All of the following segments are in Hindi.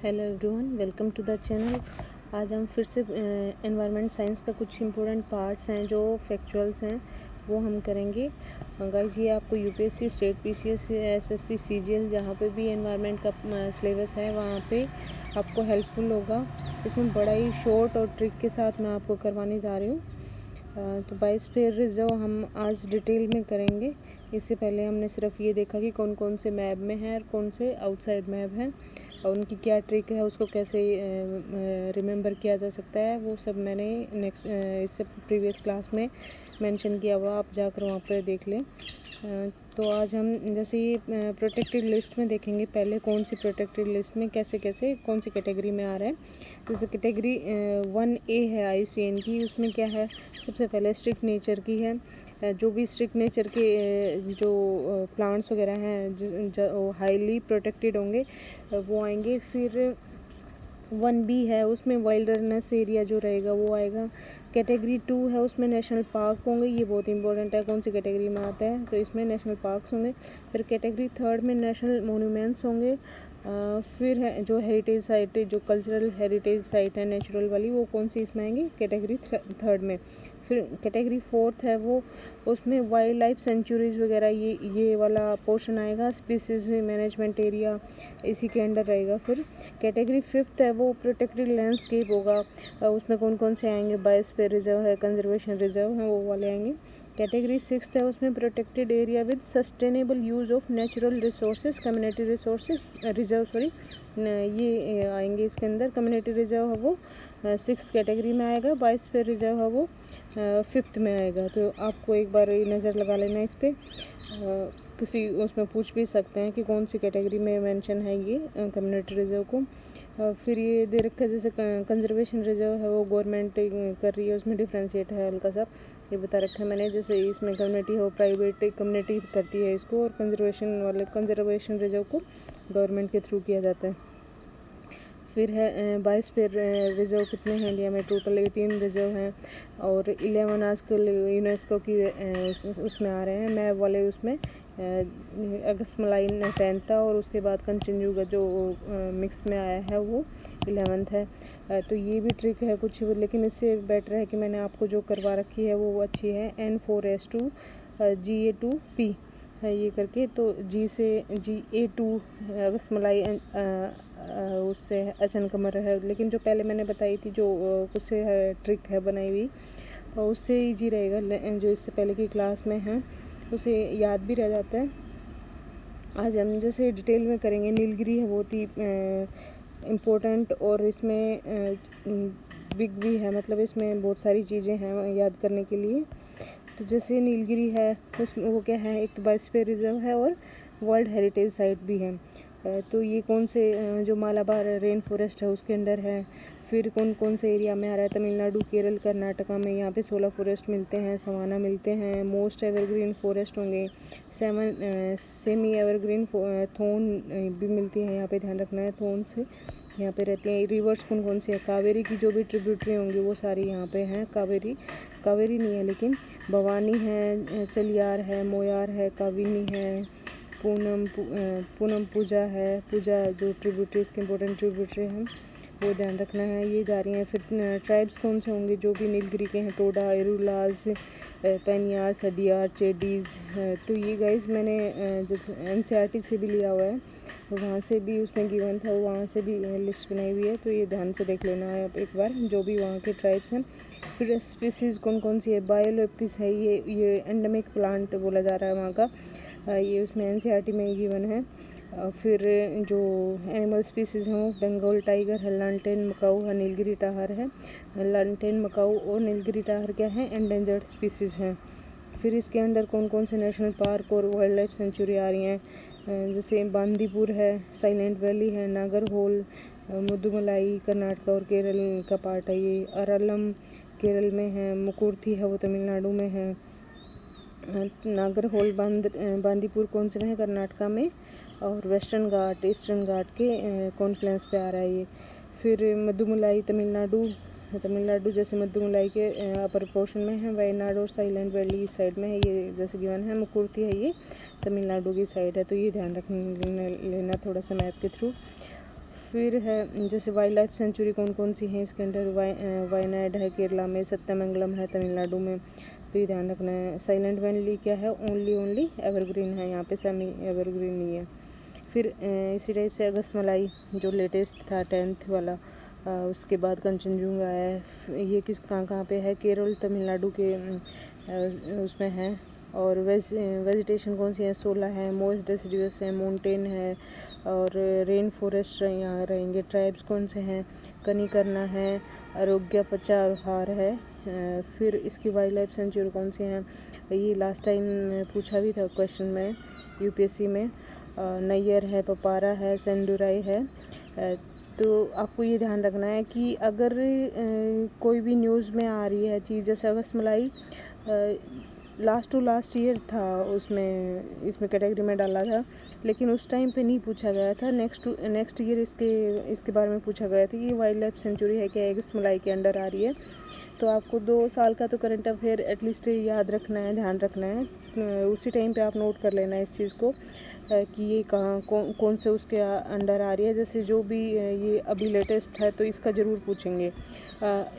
Hello everyone, welcome to the channel. आज हम फिर से एनवायरनमेंट साइंस का कुछ इंपॉर्टेंट पार्ट्स हैं जो फैक्चुअल्स हैं वो हम करेंगे। गाइस, ये आपको UPSC, state PCS, SSC, CGL जहाँ पे भी एनवायरनमेंट का सिलेबस है वहाँ पे आपको हेल्पफुल होगा। इसमें बड़ा ही शॉर्ट और ट्रिक के साथ मैं आपको करवाने जा रही हूँ। तो बायोस्फीयर रिजर्व हम आज डिटेल में करेंगे। इससे पहले हमने सिर्फ ये देखा कि कौन कौन से मैप में हैं और कौन से आउटसाइड मैप हैं और उनकी क्या ट्रिक है, उसको कैसे रिमेंबर किया जा सकता है, वो सब मैंने इससे प्रीवियस क्लास में मेंशन किया हुआ, आप जाकर वहाँ पर देख लें। तो आज हम जैसे ये प्रोटेक्टेड लिस्ट में देखेंगे पहले कौन सी प्रोटेक्टेड लिस्ट में कैसे कैसे कौन सी कैटेगरी में आ रहा है। जैसे कैटेगरी 1A है IUCN की, उसमें क्या है, सबसे पहले स्ट्रिक्ट नेचर की है। जो भी स्ट्रिक्ट नेचर के जो प्लांट्स वगैरह हैं हाईली प्रोटेक्टेड होंगे वो आएंगे। फिर 1B है, उसमें वाइल्डरनेस एरिया जो रहेगा वो आएगा। कैटेगरी 2 है, उसमें नेशनल पार्क होंगे। ये बहुत इंपॉर्टेंट है, कौन सी कैटेगरी में आता है, तो इसमें नेशनल पार्क्स होंगे। फिर कैटेगरी 3 में नेशनल मोन्यूमेंट्स होंगे। फिर है जो हेरिटेज साइट, जो कल्चरल हेरिटेज साइट है नेचुरल वाली, वो कौन सी इसमें आएंगी, कैटेगरी 3 में। फिर कैटेगरी 4 है, वो उसमें वाइल्ड लाइफ सेंचुरीज वगैरह ये वाला पोर्शन आएगा। स्पीसीज मैनेजमेंट एरिया इसी के अंडर रहेगा। फिर कैटेगरी 5 है, वो प्रोटेक्टेड लैंडस्केप होगा। उसमें कौन कौन से आएंगे, बायोस्फीयर रिजर्व है, कंजर्वेशन रिजर्व है, वो वाले आएंगे। कैटेगरी 6 है, उसमें protected area with sustainable use of natural resources, community resources reserve ये आएंगे इसके अंदर। कम्युनिटी रिजर्व है वो 6th कैटेगरी में आएगा। बायोस्फीयर रिजर्व है वो 5th में आएगा। तो आपको एक बार नज़र लगा लेना इस पर। किसी उसमें पूछ भी सकते हैं कि कौन सी कैटेगरी में मेंशन है ये कम्युनिटी रिजर्व को। फिर ये दे रखा है जैसे कंजर्वेशन रिजर्व है, वो गवर्नमेंट कर रही है, उसमें डिफ्रेंशिएट है हल्का सा, ये बता रखा है मैंने। जैसे इसमें कम्युनिटी हो, प्राइवेट कम्युनिटी करती है इसको, और कंजर्वेशन रिजर्व को गवर्नमेंट के थ्रू किया जाता है। फिर है बायोस्फीयर रिजर्व कितने हैं इंडिया में, टोटल 18 रिजर्व हैं और 11 आजकल यूनेस्को की उसमें आ रहे हैं मैप वाले। उसमें अगस्त मलाई 10th था और उसके बाद कंचनजंगा जो मिक्स में आया है वो 11th है। तो ये भी ट्रिक है कुछ, लेकिन इससे बेटर है कि मैंने आपको जो करवा रखी है वो अच्छी है। N4S2 GA2P है ये करके, तो G से GA2 अगस्त मलाई उससे अचनकमर है। लेकिन जो पहले मैंने बताई थी जो कुछ से है ट्रिक है बनाई हुई, और उससे ईजी रहेगा। जो इससे पहले की क्लास में है उसे याद भी रह जाता है। आज हम जैसे डिटेल में करेंगे। नीलगिरी है बहुत ही इम्पोर्टेंट और इसमें बिग भी है, मतलब इसमें बहुत सारी चीज़ें हैं याद करने के लिए। तो जैसे नीलगिरी है उसमें वो क्या है, एक तो बायोस्फीयर रिजर्व है और वर्ल्ड हेरिटेज साइट भी है। तो ये कौन से जो मालाबार रेन फॉरेस्ट है उसके अंडर है। फिर कौन कौन से एरिया में आ रहा है, तमिलनाडु, केरल, कर्नाटका में यहाँ पे 16 फॉरेस्ट मिलते हैं, सवाना मिलते हैं। मोस्ट एवरग्रीन फॉरेस्ट होंगे। 7 सेमी एवरग्रीन थोन भी मिलती है, यहाँ पे ध्यान रखना है, थोन से यहाँ पे रहती हैं। रिवर्स कौन कौन सी है, कावेरी की जो भी ट्रिब्यूटरी होंगी वो सारी यहाँ पे हैं। कावेरी नहीं है लेकिन भवानी है, चलियार है, मोयार है, काविनी है, पूनम पूजा है। पूजा जो ट्रिब्यूटरीज के इंपॉर्टेंट ट्रिब्यूटरी हैं वो ध्यान रखना है, ये जा रही हैं। फिर ट्राइब्स कौन से होंगे जो भी नीलगिरी के हैं, टोडा, इरुलाज, पेनियार, सडियार, चेडीज़। तो ये गाइज मैंने NCERT से भी लिया हुआ है, तो वहाँ से भी उसमें गिवन था, वहाँ से भी लिस्ट बनाई हुई है, तो ये ध्यान से देख लेना है आप एक बार जो भी वहाँ के ट्राइब्स हैं। फिर स्पीसीज़ कौन कौन सी है, बायोलोपिस है, ये एंडेमिक प्लांट बोला जा रहा है वहाँ का, ये उसमें NCERT में गिवन है। फिर जो एनिमल स्पीसीज़ हैं वो बंगाल टाइगर है, लांटेन मकाऊ है, नीलगिरी टाहर है। लांटेन मकाऊ और नीलगिरी टाहर क्या है, एंडेंजर्ड स्पीसीज़ हैं। फिर इसके अंदर कौन कौन से नेशनल पार्क और वाइल्ड लाइफ सेंचुरी आ रही हैं, जैसे बांदीपुर है, साइलेंट वैली है, नागरहोल, मुदुमलाई कर्नाटक और केरल का पार्ट है ये। अरालम केरल में है, मुकुर्थी है वो तमिलनाडु में है। नागरहोल बांदीपुर कौन से में है, कर्नाटका में, और वेस्टर्न घाट ईस्टर्न घाट के कॉन्फ्लुएंस पे आ रहा है ये। फिर मदुमलाई तमिलनाडु जैसे मदुमलाई के अपर पोर्शन में है। वायनाड और साइलेंट वैली इस साइड में है, ये जैसे गिवन है। मुकुर्थी है ये तमिलनाडु की साइड है, तो ये ध्यान रख लेना थोड़ा सा मैप के थ्रू। फिर है जैसे वाइल्ड लाइफ सेंचुरी कौन कौन सी हैं इसके अंदर, वायनाड है केरला में, सत्यमंगलम है तमिलनाडु में, तो ये ध्यान रखना है। साइलेंट वैली क्या है, ओनली एवरग्रीन है, यहाँ पे सेमी एवरग्रीन नहीं है। फिर इसी टाइप से अगस्त मलाई जो लेटेस्ट था 10th वाला, उसके बाद कंचनजुंगा है, ये कहाँ पे है, केरल तमिलनाडु के उसमें है। और वेजिटेशन कौन सी है, 16 है, मोस्ट डेसिडियस है, माउंटेन है, और रेन फॉरेस्ट यहाँ रहेंगे। ट्राइब्स कौन से हैं, कनिकरना है, आरोग्य पचाहार है। फिर इसकी वाइल्ड लाइफ सेंचुरी कौन सी हैं, ये लास्ट टाइम पूछा भी था क्वेश्चन में यूपीएससी में। नैयर है, पपारा है, सेंडुराई है। तो आपको ये ध्यान रखना है कि अगर कोई भी न्यूज़ में आ रही है चीज़, जैसे अगस्त मलाई लास्ट टू लास्ट ईयर था, उसमें इसमें कैटेगरी में डाला था, लेकिन उस टाइम पे नहीं पूछा गया था। नेक्स्ट ईयर इसके बारे में पूछा गया था कि वाइल्ड लाइफ सेंचुरी है क्या, अगस्त मलाई के अंडर आ रही है। तो आपको 2 साल का तो करंट अफेयर एटलीस्ट याद रखना है, ध्यान रखना है। उसी टाइम पे आप नोट कर लेना है इस चीज़ को कि ये कहाँ कौन से उसके अंडर आ रही है। जैसे जो भी ये अभी लेटेस्ट है तो इसका ज़रूर पूछेंगे,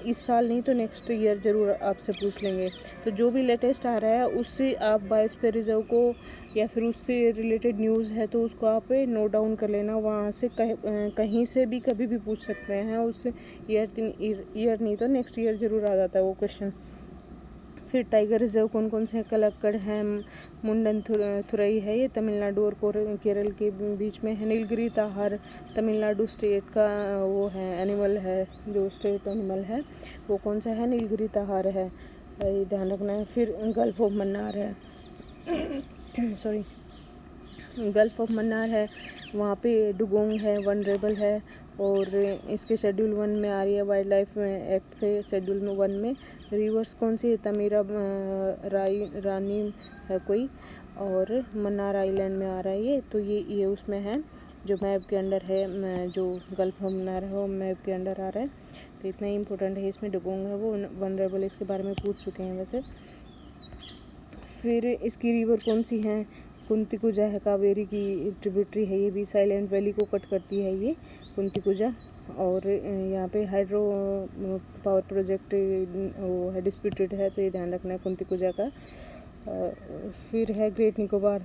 इस साल नहीं तो नेक्स्ट ईयर ज़रूर आपसे पूछ लेंगे। तो जो भी लेटेस्ट आ रहा है उससे आप बायोस्फीयर रिजर्व को या फिर उससे रिलेटेड न्यूज़ है तो उसको आप नोट डाउन कर लेना। वहाँ से कहीं से भी कभी भी पूछ सकते हैं, उससे ईयर नहीं तो नेक्स्ट ईयर ज़रूर आ जाता है वो क्वेश्चन। फिर टाइगर रिजर्व कौन कौन से हैं, कलक्कड़ है, मुंडन थुरई है, ये तमिलनाडु और केरल के बीच में है। नीलगिरी ताहर तमिलनाडु स्टेट का वो है, एनिमल है, जो स्टेट एनिमल है वो कौन सा है, नीलगिरी ताहर है, ये ध्यान रखना है। फिर गल्फ ऑफ मन्नार है सॉरी गल्फ ऑफ मन्नार है, वहाँ पे डुगोंग है, वनरेबल है, और इसके शेड्यूल 1 में आ रही है, वाइल्ड लाइफ एक्ट के शेड्यूल में 1 में। रिवर्स कौन सी है, तमीरा रानी है कोई, और मन्नार आइलैंड में आ रहा है ये, तो ये उसमें है जो मैप के अंडर है, जो गल्फ ऑफ मन्नार है वो मैप के अंडर आ रहा है। तो इतना ही इंपॉर्टेंट है, इसमें डुगोंग है वो वनरेबल, इसके बारे में पूछ चुके हैं वैसे। फिर इसकी रिवर कौन सी है, कुंतिकुजा है, कावेरी की ट्रिब्यूटरी है, ये भी साइलेंट वैली को कट करती है ये कुंतिकुजा। और यहाँ पे हाइड्रो पावर प्रोजेक्ट वो है, डिस्प्यूटेड है, तो ये ध्यान रखना है कुंतिकुजा का। फिर है ग्रेट निकोबार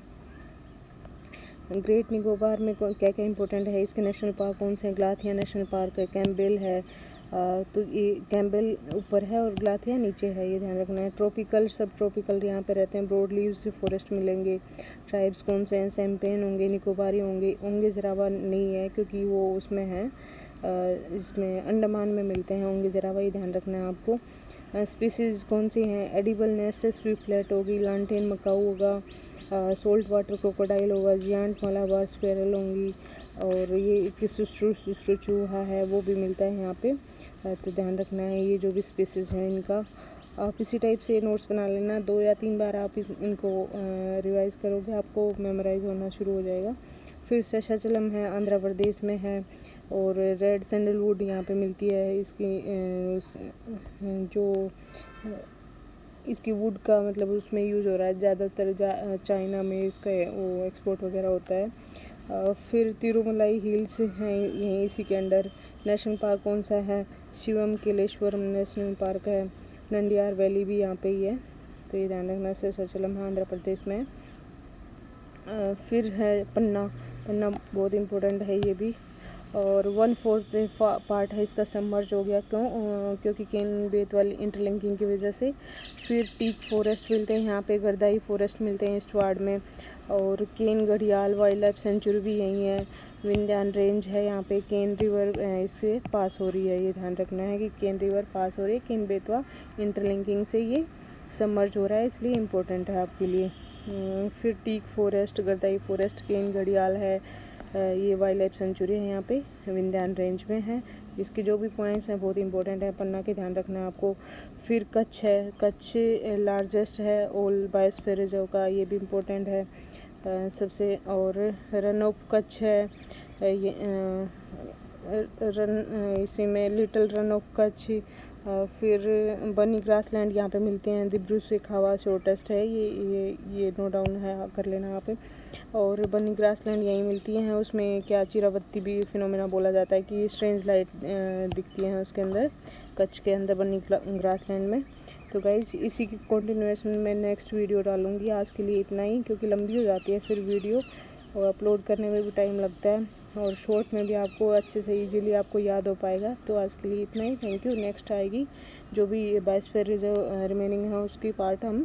में क्या क्या इंपॉर्टेंट है, इसके नेशनल पार्क कौन से हैं, ग्लाथिया नेशनल पार्क है, कैम्पबेल है, तो ये कैम्पबेल ऊपर है और ग्लाथिया नीचे है, ये ध्यान रखना है। ट्रॉपिकल सब ट्रॉपिकल यहाँ पे रहते हैं, ब्रॉड लीव्स फॉरेस्ट मिलेंगे। ट्राइब्स कौन से हैं, सैम्पेन होंगे, निकोबारी होंगे जरावा नहीं है क्योंकि वो उसमें है, इसमें अंडमान में मिलते हैं होंगे जरावा, ये ध्यान रखना है आपको। स्पीसीज़ कौन सी हैं, एडिबल नेस्ट स्विफ्टलेट होगी, लांटेन मकाऊ होगा, सोल्ट वाटर क्रोकोडाइल होगा, जियांट मलाबार स्क्वेरल होंगी, और ये किसु चूहा है वो भी मिलता है यहाँ पे, तो ध्यान रखना है ये जो भी स्पीसीज़ हैं इनका। आप इसी टाइप से नोट्स बना लेना, 2 या 3 बार आप इनको रिवाइज़ करोगे आपको मेमोराइज होना शुरू हो जाएगा। फिर शेषाचलम है, आंध्र प्रदेश में है, और रेड सैंडलवुड यहाँ पे मिलती है। इसकी वुड का मतलब उसमें यूज़ हो रहा है ज़्यादातर, चाइना में इसका वो एक्सपोर्ट वगैरह होता है। फिर तिरुमलाई हिल्स हैं यहीं इसी के अंडर। नेशनल पार्क कौन सा है, शिवम केलेश्वरम नेशनल पार्क है, नंडियार वैली भी यहाँ पे ही है, तो ये ध्यान रखना। शेषाचलम है आंध्र प्रदेश में। फिर है पन्ना बहुत इम्पोर्टेंट है ये भी, और 1/4 पार्ट है इसका सबमर्ज हो गया, क्योंकि केन बेतवा इंटरलिंकिंग की वजह से। फिर टीक फॉरेस्ट मिलते हैं यहाँ पे, गर्दाई फॉरेस्ट मिलते हैं ईस्टवार्ड में, और केन घड़ियाल वाइल्ड लाइफ सेंचुरी भी यहीं है। विंध्यान रेंज है यहाँ पे, केन रिवर इससे पास हो रही है, ये ध्यान रखना है कि केन रिवर पास हो रही है, केन बेतवा इंटरलिंकिंग से ये सबमर्ज हो रहा है, इसलिए इम्पोर्टेंट है आपके लिए। फिर टीक फॉरेस्ट, गर्दाई फॉरेस्ट, केन घड़ियाल है, ये वाइल्ड लाइफ सेंचुरी है यहाँ पे विंध्यान रेंज में है। इसके जो भी पॉइंट्स हैं बहुत इंपॉर्टेंट है, पन्ना के ध्यान रखना है आपको। फिर कच्छ है, कच्छ लार्जेस्ट है ऑल बायोस्फीयर रिजर्व का, ये भी इम्पोर्टेंट है सबसे। और रन ऑफ कच्छ है, ये इसी में लिटिल रन ऑफ कच्छ। फिर बनी ग्रासलैंड यहाँ पे मिलते हैं, दिब्रू से खावा शॉर्टेस्ट है, ये नोट डाउन है कर लेना आप। और बनी ग्रासलैंड यहीं मिलती हैं। उसमें क्या चिरावत्ती भी फिनोमेना बोला जाता है कि स्ट्रेंज लाइट दिखती हैं उसके अंदर, कच्छ के अंदर बनी ग्रासलैंड में। तो गाइज इसी की कंटिन्यूएशन में नेक्स्ट वीडियो डालूँगी। आज के लिए इतना ही, क्योंकि लंबी हो जाती है फिर वीडियो और अपलोड करने में भी टाइम लगता है, और शॉर्ट में भी आपको अच्छे से इजीली आपको याद हो पाएगा। तो आज के लिए इतना ही, थैंक यू। नेक्स्ट आएगी जो भी बायोस्फीयर रिजर्व रिमेनिंग है उसकी पार्ट हम